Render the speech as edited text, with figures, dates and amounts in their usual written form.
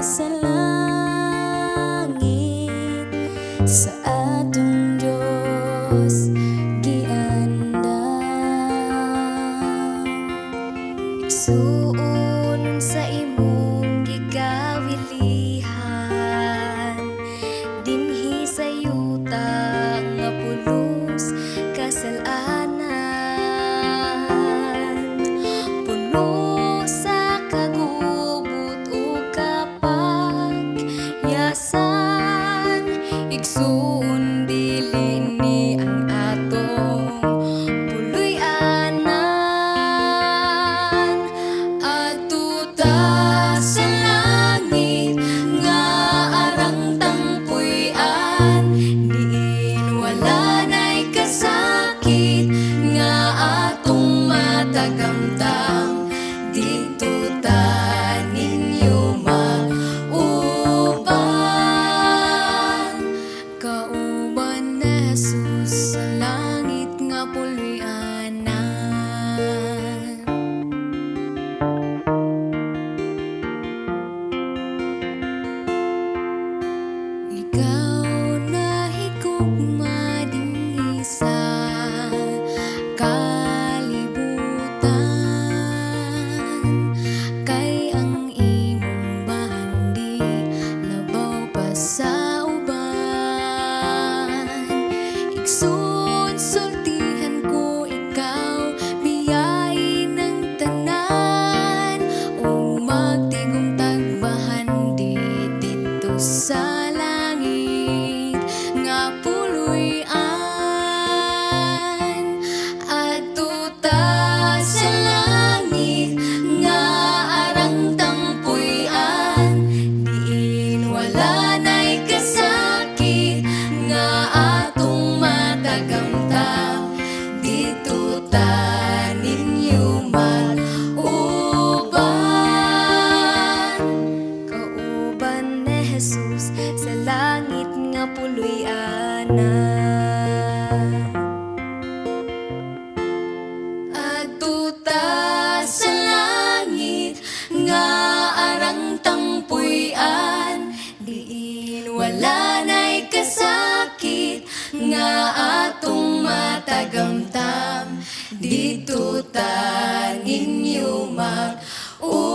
sa langit sa atong Dios giandam. Igsuon sa imong gigawilihan dinhi sa yuta nga pulos kasalanan, puno sa kagubot ug kapagyasan. Igsuon dili ni ang atong puloy-anan. Adto ta sa langit nga arang tangpuy-an, diin wala nay kasakit nga atong matagamtam. Dito ta ninyo mauban, kauban na Jesus sa langit nga puloy-anan. Ikaw na higugma dinhi sa kalibutan, kay ang imong bandi labaw pa sa uban. Igsoon sultihan ko ikaw, biyain ng tanan, o magtigom tagbahan dito sa langit nga puloy-an. Adto ta sa langit nga arang tangpuy-an, diin wala nay kasakit nga atong matagamtam. Dito ta ninyo mauban, kauban ni Jesus sa langit nga puloy-anan. Adto ta sa langit nga arang tangpuy-an, diin wala nay kasakit nga atong matagamtam. Dito ta ninyo mag-uban.